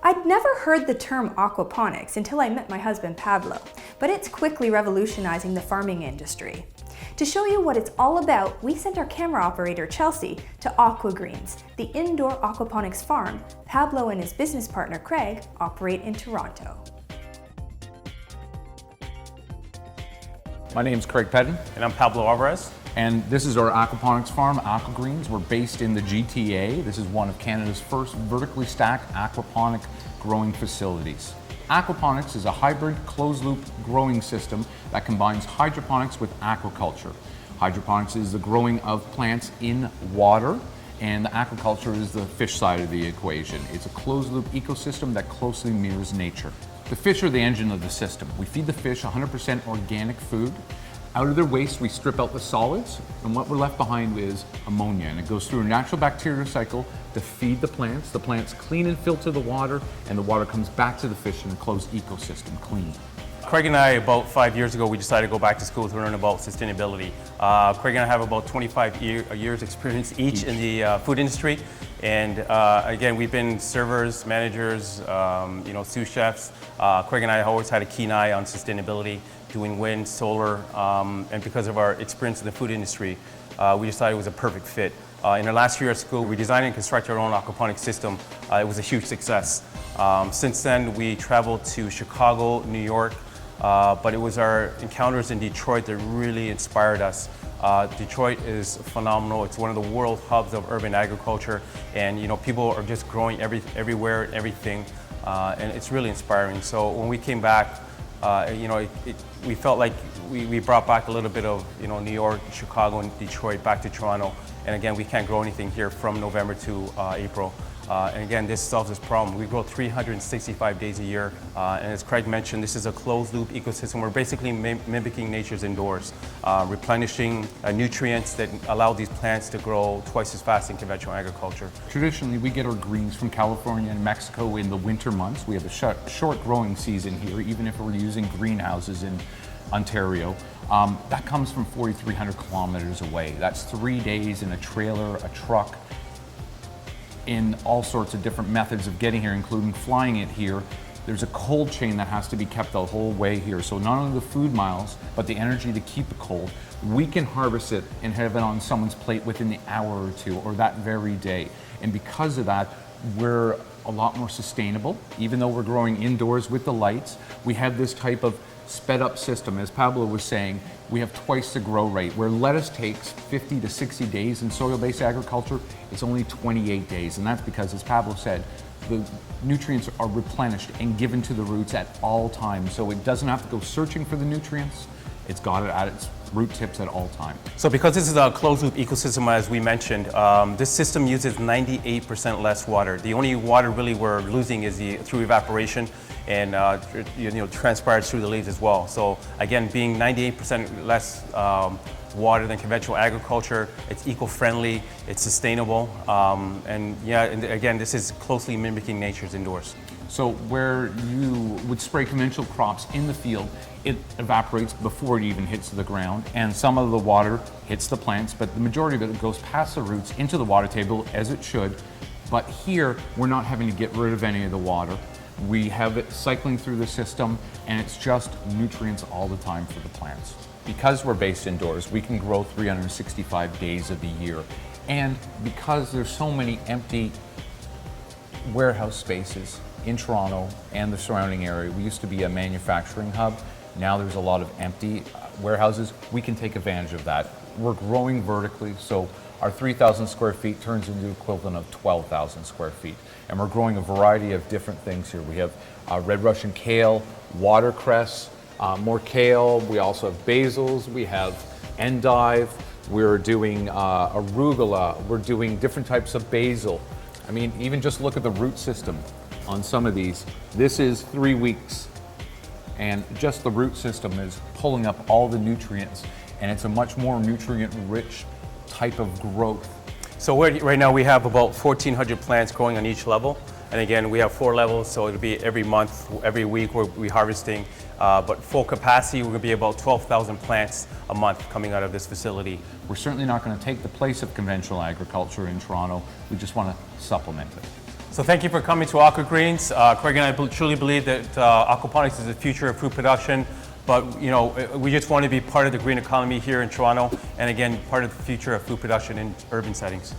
I'd never heard the term aquaponics until I met my husband Pablo, but it's quickly revolutionizing the farming industry. To show you what it's all about, we sent our camera operator Chelsea to Aquagreens, the indoor aquaponics farm Pablo and his business partner Craig operate in Toronto. My name's Craig Pedden. And I'm Pablo Alvarez. And this is our aquaponics farm, Aquagreens. We're based in the GTA. This is one of Canada's first vertically stacked aquaponic growing facilities. Aquaponics is a hybrid closed-loop growing system that combines hydroponics with aquaculture. Hydroponics is the growing of plants in water, and the aquaculture is the fish side of the equation. It's a closed-loop ecosystem that closely mirrors nature. The fish are the engine of the system. We feed the fish 100% organic food. Out of their waste, we strip out the solids, and what we're left behind is ammonia, and it goes through a natural bacterial cycle to feed the plants. The plants clean and filter the water, and the water comes back to the fish in a closed ecosystem, clean. Craig and I, about 5 years ago, we decided to go back to school to learn about sustainability. Craig and I have about 25 years experience each in the food industry. And again, we've been servers, managers, sous chefs. Craig and I have always had a keen eye on sustainability, doing wind, solar, and because of our experience in the food industry, we decided it was a perfect fit. In our last year at school, we designed and constructed our own aquaponics system. It was a huge success. Since then, we traveled to Chicago, New York, but it was our encounters in Detroit that really inspired us. Detroit is phenomenal. It's one of the world hubs of urban agriculture, and people are just growing everywhere and everything, and it's really inspiring. So when we came back, we felt like we brought back a little bit of New York, Chicago, and Detroit back to Toronto. And again, we can't grow anything here from November to April. And again, this solves this problem. We grow 365 days a year. And as Craig mentioned, this is a closed loop ecosystem. We're basically mimicking nature's indoors, replenishing nutrients that allow these plants to grow twice as fast in conventional agriculture. Traditionally, we get our greens from California and Mexico in the winter months. We have a short growing season here, even if we're using greenhouses in Ontario. That comes from 4,300 kilometers away. That's 3 days in a trailer, a truck, in all sorts of different methods of getting here, including flying it here. There's a cold chain that has to be kept the whole way here. So not only the food miles, but the energy to keep it cold. We can harvest it and have it on someone's plate within the hour or two, or that very day. And because of that, we're a lot more sustainable. Even though we're growing indoors with the lights, we have this type of sped up system. As Pablo was saying, we have twice the grow rate. Where lettuce takes 50 to 60 days in soil-based agriculture, it's only 28 days. And that's because, as Pablo said, the nutrients are replenished and given to the roots at all times. So it doesn't have to go searching for the nutrients. It's got it at its root tips at all times. So because this is a closed loop ecosystem, as we mentioned, this system uses 98% less water. The only water really we're losing is through evaporation, and transpires through the leaves as well. So again, being 98% less water than conventional agriculture, it's eco-friendly, it's sustainable, and again, this is closely mimicking nature's indoors. So where you would spray conventional crops in the field, it evaporates before it even hits the ground, and some of the water hits the plants, but the majority of it goes past the roots into the water table, as it should. But here, we're not having to get rid of any of the water. We have it cycling through the system, and it's just nutrients all the time for the plants. Because we're based indoors, we can grow 365 days of the year. And because there's so many empty warehouse spaces in Toronto and the surrounding area, we used to be a manufacturing hub. Now there's a lot of empty warehouses. We can take advantage of that. We're growing vertically, so our 3,000 square feet turns into the equivalent of 12,000 square feet. And we're growing a variety of different things here. We have red Russian kale, watercress, more kale. We also have basils. We have endive. We're doing arugula. We're doing different types of basil. I mean, even just look at the root system on some of these. This is 3 weeks, and just the root system is pulling up all the nutrients, and it's a much more nutrient-rich type of growth. So right now we have about 1,400 plants growing on each level. And again, we have 4 levels, so it'll be every month, every week we're harvesting. But full capacity, we're gonna be about 12,000 plants a month coming out of this facility. We're certainly not gonna take the place of conventional agriculture in Toronto. We just wanna supplement it. So thank you for coming to Aqua Greens. Craig and I truly believe that aquaponics is the future of food production, but we just want to be part of the green economy here in Toronto, and again, part of the future of food production in urban settings.